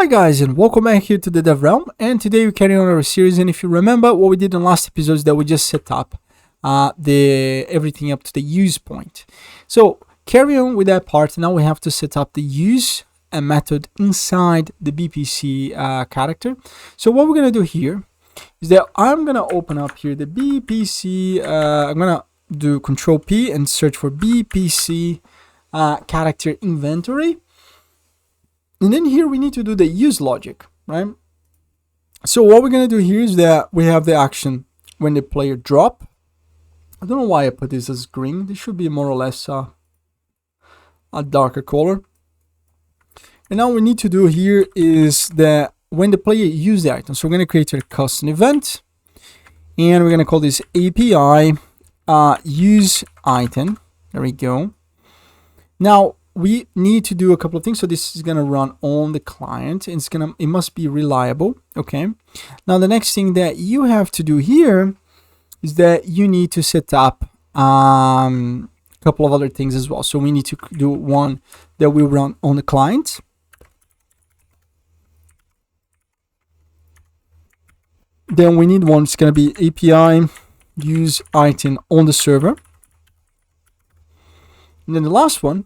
Hi guys, and welcome back here to the Dev Realm, and today we're carrying on our series. And if you remember what we did in the last episodes, that we just set up the everything up to the use point. So carry on with that part. Now we have to set up the use method inside the BPC character. So what we're gonna do here is that I'm gonna open up here the BPC. I'm gonna do Control P and search for BPC character inventory. And then here we need to do the use logic, right? So what we're going to do here is that we have the action when the player drop. I don't know why I put this as green. This should be more or less a darker color. And now what we need to do here is that when the player use the item. So we're going to create a custom event. And we're going to call this API use item. There we go. Now, we need to do a couple of things. So this is going to run on the client. It must be reliable. Okay. Now the next thing that you have to do here is that you need to set up a couple of other things as well. So we need to do one that will run on the client. Then we need one. It's going to be API use item on the server. And then the last one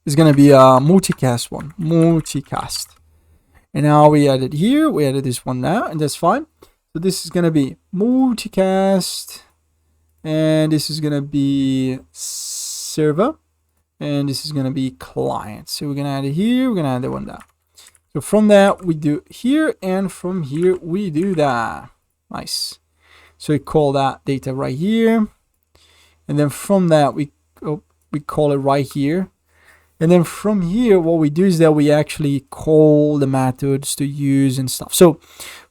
is going to be a multicast one, multicast. And now we added here, we added this one now, and that's fine. So this is going to be multicast, and this is going to be server, and this is going to be client. So we're going to add it here, we're going to add the one there. So from that we do here, and from here we do that. Nice. So we call that data right here, and then from that we call it right here. And then from here, what we do is that we actually call the methods to use and stuff. So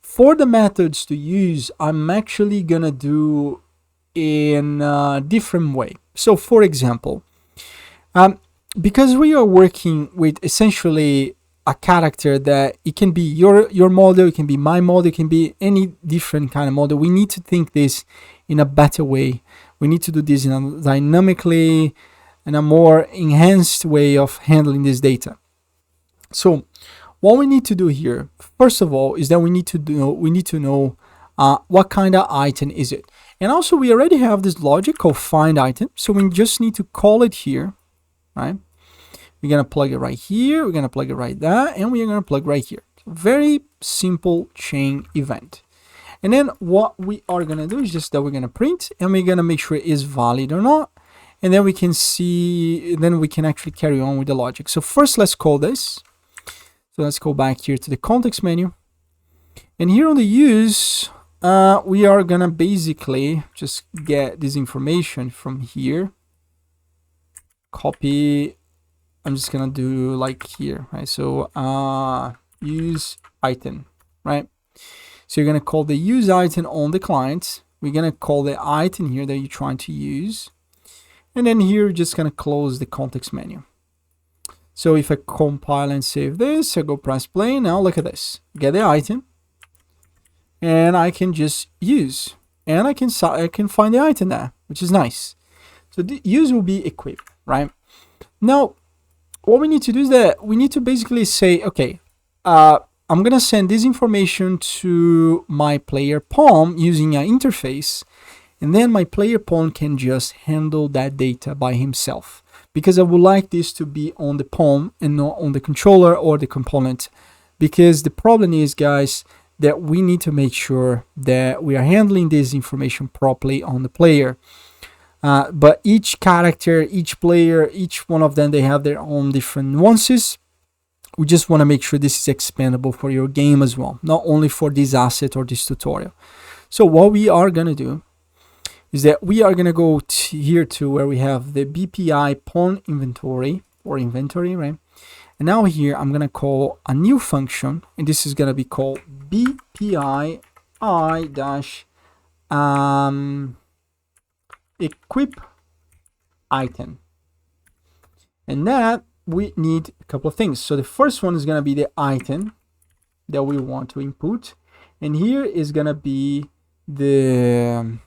for the methods to use, I'm actually gonna do in a different way. So for example, because we are working with essentially a character that it can be your model, it can be my model, it can be any different kind of model. We need to think this in a better way. We need to do this in a dynamically and a more enhanced way of handling this data. So what we need to do here, first of all, is that we need to know what kind of item is it. And also we already have this logic called find item. So we just need to call it here, right? We're going to plug it right here. We're going to plug it right there. And we're going to plug right here. Very simple chain event. And then what we are going to do is just that we're going to print, and we're going to make sure it is valid or not. And then we can see, then we can actually carry on with the logic. So first let's call this. So let's go back here to the context menu. And here on the use, we are gonna basically just get this information from here. Copy, I'm just gonna do like here, right? So use item, right? So you're gonna call the use item on the client. We're gonna call the item here that you're trying to use. And then here, we're just going to close the context menu. So if I compile and save this, I go press play. Now look at this. Get the item. And I can just use. And I can find the item there, which is nice. So the use will be equipped, right? Now, what we need to do is that we need to basically say, okay, I'm going to send this information to my player pawn using an interface. And then my player pawn can just handle that data by himself, because I would like this to be on the pawn and not on the controller or the component. Because the problem is, guys, that we need to make sure that we are handling this information properly on the player. But each character, each player, each one of them, they have their own different nuances. We just want to make sure this is expandable for your game as well, not only for this asset or this tutorial. So what we are going to do is that we are going to go here to where we have the BPI pawn inventory or inventory, right? And now here I'm going to call a new function, and this is going to be called BPI equip item. And that we need a couple of things. So the first one is going to be the item that we want to input, and here is going to be the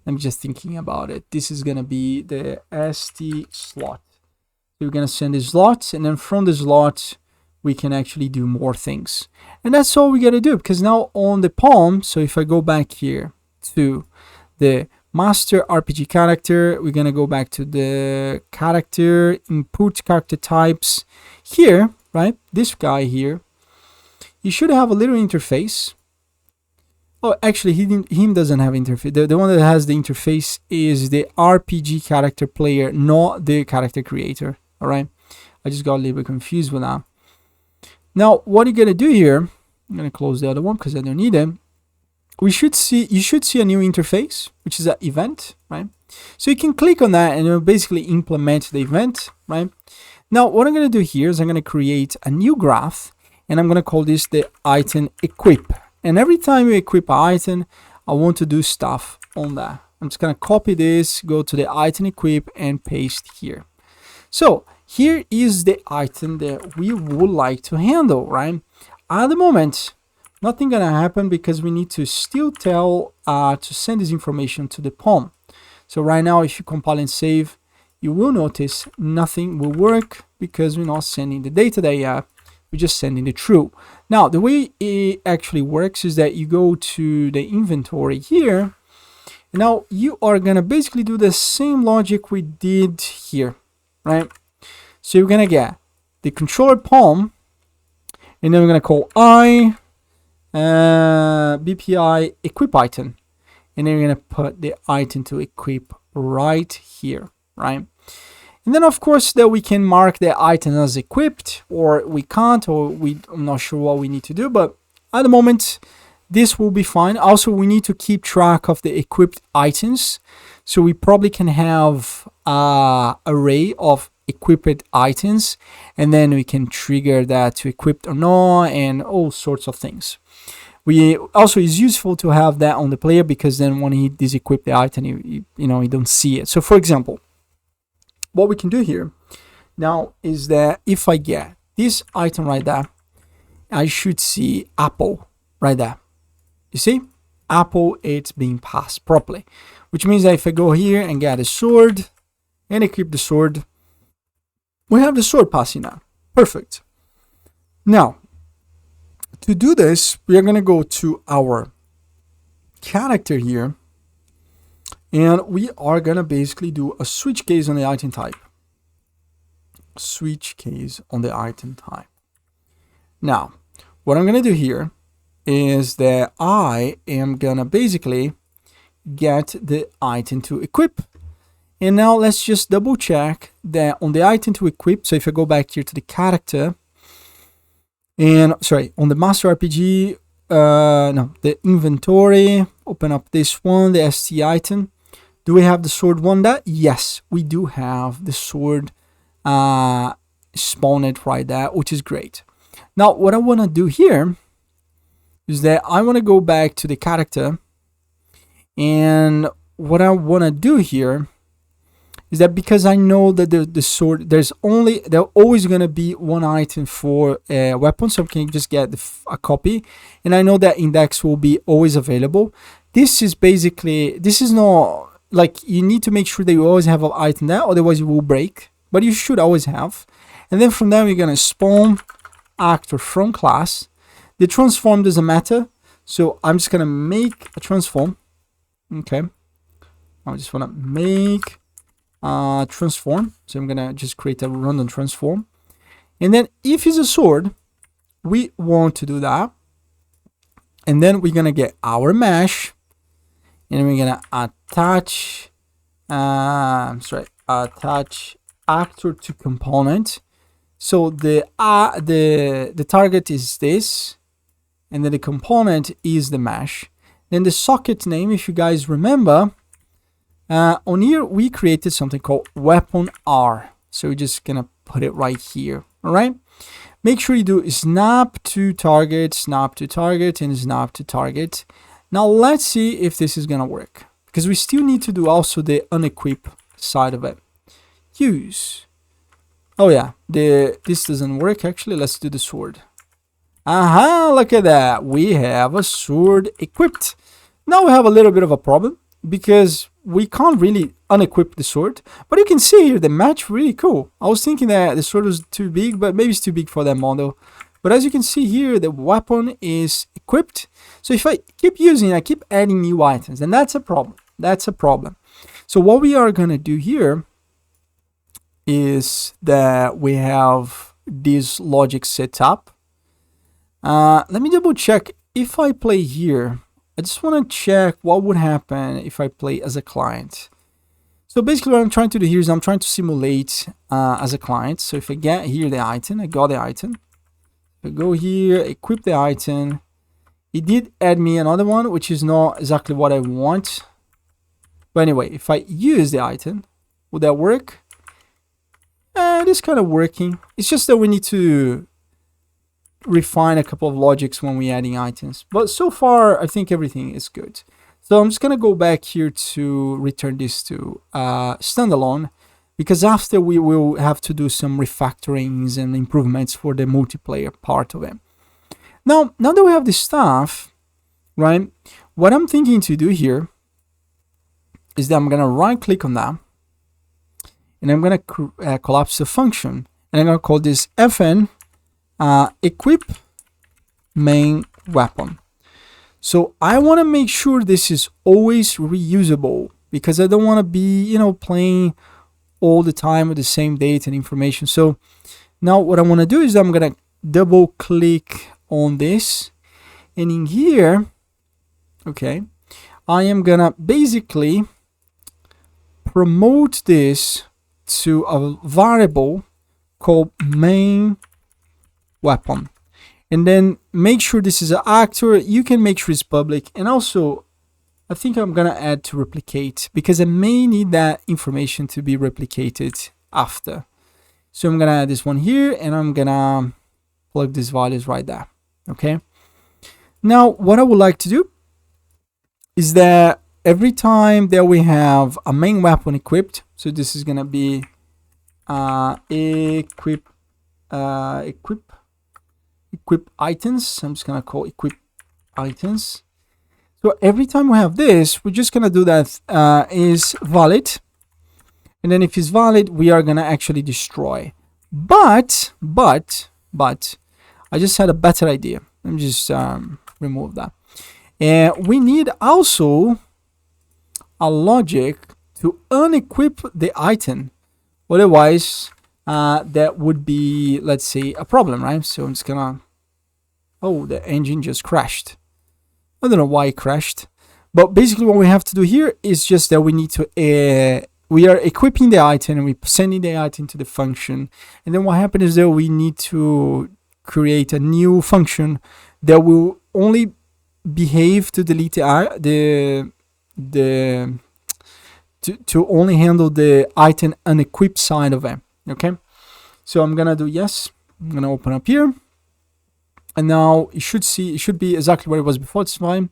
I'm just thinking about it. This is gonna be the ST slot. So we're gonna send the slots, and then from the slots we can actually do more things. And that's all we gotta do, because now on the palm, so if I go back here to the master RPG character, we're gonna go back to the character, input character types. Here, right, this guy here, you should have a little interface. Oh, actually, him doesn't have interface. The one that has the interface is the RPG character player, not the character creator. All right, I just got a little bit confused with that. Now, what you're gonna do here, I'm gonna close the other one because I don't need it. You should see a new interface, which is an event, right? So you can click on that and it'll basically implement the event, right? Now, what I'm gonna do here is I'm gonna create a new graph, and I'm gonna call this the item equip. And every time you equip an item, I want to do stuff on that. I'm just gonna copy this, go to the item equip, and paste here. So here is the item that we would like to handle, right? At the moment, nothing gonna happen because we need to still tell to send this information to the POM. So right now, if you compile and save, you will notice nothing will work because we're not sending the data there yet. We're just sending the true. Now, the way it actually works is that you go to the inventory here. And now you are gonna basically do the same logic we did here, right? So you're gonna get the controller POM, and then we're gonna call BPI equip item, and then you're gonna put the item to equip right here, right? And then of course that we can mark the item as equipped, or we can't, or I'm not sure what we need to do, but at the moment this will be fine. Also, we need to keep track of the equipped items, so we probably can have an array of equipped items, and then we can trigger that to equipped or not, and all sorts of things. We also, is useful to have that on the player, because then when he disequip the item, you don't see it. So for example, what we can do here now is that if I get this item right there, I should see apple right there. You see, apple, it's being passed properly, which means that if I go here and get a sword and equip the sword, we have the sword passing now. Perfect. Now, to do this, we are going to go to our character here, and we are going to basically do a switch case on the item type. Switch case on the item type. Now, what I'm going to do here is that I am going to basically get the item to equip. And now let's just double check that on the item to equip. So if I go back here to the character, and sorry, on the master RPG, the inventory, open up this one, the ST item. Do we have the sword one there? Yes, we do have the sword spawned right there, which is great. Now, what I want to do here is that I want to go back to the character, and what I want to do here is that because I know that the sword, there's always going to be one item for a weapon, so I can just get a copy, and I know that index will be always available. This is not like, you need to make sure that you always have an item there, otherwise it will break, but you should always have. And then from there we're going to spawn actor from class. The transform doesn't matter, so I'm just going to make a transform. Okay, I just want to make transform, so I'm gonna just create a random transform, and then if it's a sword, we want to do that, and then we're gonna get our mesh, and we're gonna attach attach actor to component. So the target is this, and then the component is the mesh. Then the socket name, if you guys remember, on here we created something called weapon R, so we're just gonna put it right here. All right, make sure you do snap to target, snap to target, and snap to target. Now let's see if this is gonna work, because we still need to do also the unequip side of it. Use, oh yeah, this doesn't work actually. Let's do the sword. Aha, look at that, we have a sword equipped. Now we have a little bit of a problem, because we can't really unequip the sword. But you can see here the match really cool. I was thinking that the sword was too big, but maybe it's too big for that model. But as you can see here, the weapon is equipped. So if I keep using it, I keep adding new items, and that's a problem. That's a problem. So what we are going to do here is that we have this logic set up. Let me double check. If I play here, I just want to check what would happen if I play as a client. So basically what I'm trying to do here is I'm trying to simulate as a client. So if I get here the item, I got the item. If I go here, equip the item. It did add me another one, which is not exactly what I want. But anyway, if I use the item, would that work? It is kind of working. It's just that we need to refine a couple of logics when we're adding items. But so far, I think everything is good. So I'm just going to go back here to return this to standalone, because after we will have to do some refactorings and improvements for the multiplayer part of it. Now that we have this stuff, right, what I'm thinking to do here is that I'm going to right click on that, and I'm going to collapse the function, and I'm going to call this fn equip main weapon. So I want to make sure this is always reusable, because I don't want to be, you know, playing all the time with the same data and information. So now what I want to do is I'm going to double click on this, and in here, okay, I am going to basically promote this to a variable called main weapon, and then make sure this is an actor. You can make sure it's public, and also I think I'm gonna add to replicate, because I may need that information to be replicated after. So I'm gonna add this one here, and I'm gonna plug these values right there. Okay, now what I would like to do is that every time that we have a main weapon equipped, so this is gonna be equip items. I'm just gonna call equip items. So every time we have this, we're just gonna do that is valid, and then if it's valid, we are gonna actually destroy. But I just had a better idea. Let me just remove that. And we need also a logic to unequip the item. Otherwise, that would be, let's say, a problem, right? So I'm just gonna, oh, the engine just crashed. I don't know why it crashed, but basically what we have to do here is just that we need to, we are equipping the item and we're sending the item to the function. And then what happens is that we need to create a new function that will only behave to delete to only handle the item unequipped side of it. Okay, so I'm gonna do yes. I'm gonna open up here, and now it should be exactly where it was before. It's fine.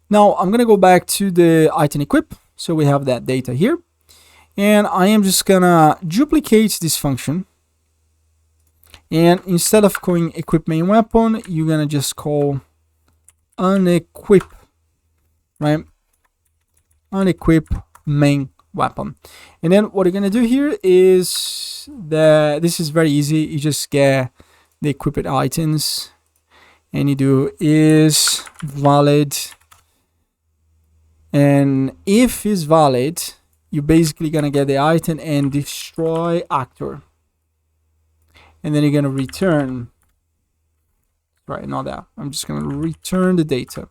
Now I'm gonna go back to the item equip, so we have that data here, and I am just gonna duplicate this function, and instead of calling equip main weapon, you're gonna just call unequip, right? Unequip main weapon. And then what you're gonna do here is that this is very easy. You just get the equipped items, and you do is valid, and if is valid, you're basically gonna get the item and destroy actor, and then you're gonna return, right, not that, I'm just gonna return the data.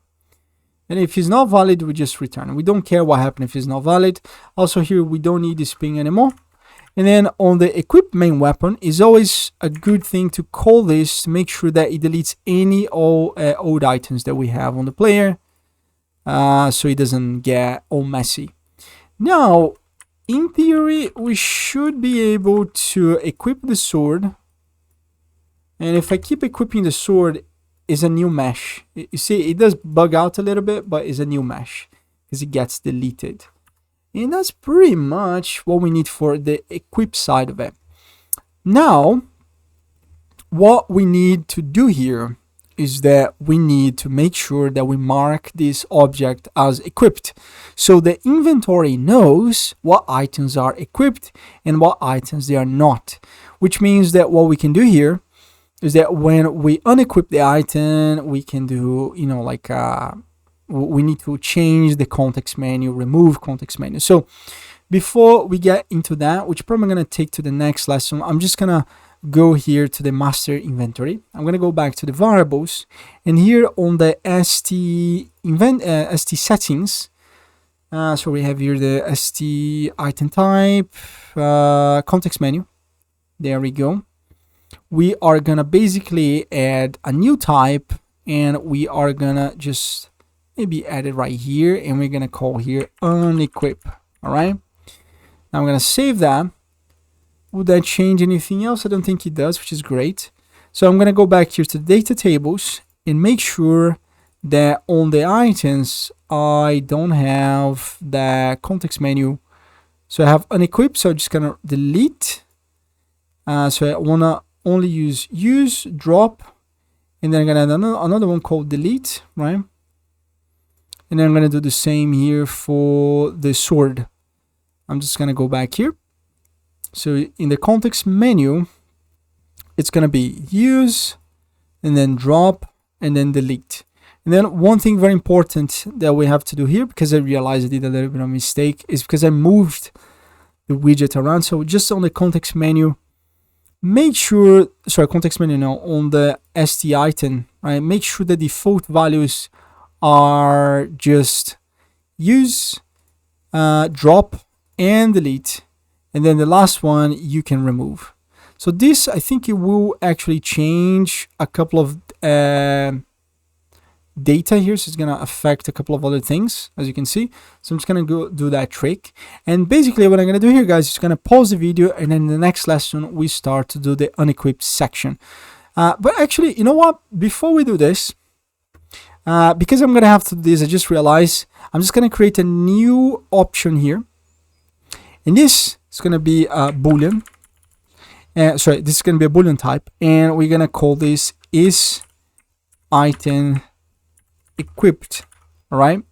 And if it's not valid, we just return. We don't care what happened if it's not valid. Also here, we don't need this ping anymore. And then on the equip main weapon, is always a good thing to call this to make sure that it deletes any old items that we have on the player, so it doesn't get all messy. Now, in theory, we should be able to equip the sword. And if I keep equipping the sword, is a new mesh. You see, it does bug out a little bit, but it's a new mesh because it gets deleted. And that's pretty much what we need for the equip side of it. Now, what we need to do here is that we need to make sure that we mark this object as equipped. So the inventory knows what items are equipped and what items they are not, which means that what we can do here is that when we unequip the item, we can do, like we need to change the context menu, remove context menu. So before we get into that, which probably I'm going to take to the next lesson, I'm just going to go here to the master inventory. I'm going to go back to the variables, and here on the st settings, so we have here the st item type, context menu. There we go. We are going to basically add a new type, and we are going to just maybe add it right here, and we're going to call here unequip. All right. Now I'm going to save that. Would that change anything else? I don't think it does, which is great. So I'm going to go back here to data tables and make sure that on the items, I don't have the context menu. So I have unequipped, so I'm just going to delete. So I want to only use, drop, and then I'm going to add another one called delete, right? And then I'm going to do the same here for the sword. I'm just going to go back here. So in the context menu, it's going to be use, and then drop, and then delete. And then one thing very important that we have to do here, because I realized I did a little bit of a mistake, is because I moved the widget around. So just on the context menu, make sure, context menu now, on the st item, right? Make sure the default values are just use, drop, and delete. And then the last one you can remove. So this, I think it will actually change a couple of data here. So it's going to affect a couple of other things, as you can see. So I'm just going to go do that trick. And basically what I'm going to do here, guys, is going to pause the video. And then in the next lesson, we start to do the unequipped section. But actually, you know what? Before we do this, because I'm going to have to do this, I just realized I'm just going to create a new option here. And this is going to be a Boolean. This is going to be a Boolean type. And we're going to call this is item equipped. All right.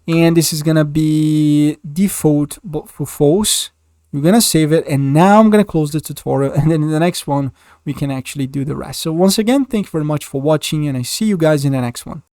And this is going to be default for false. We're going to save it. And now I'm going to close the tutorial. And then in the next one, we can actually do the rest. So once again, thank you very much for watching. And I see you guys in the next one.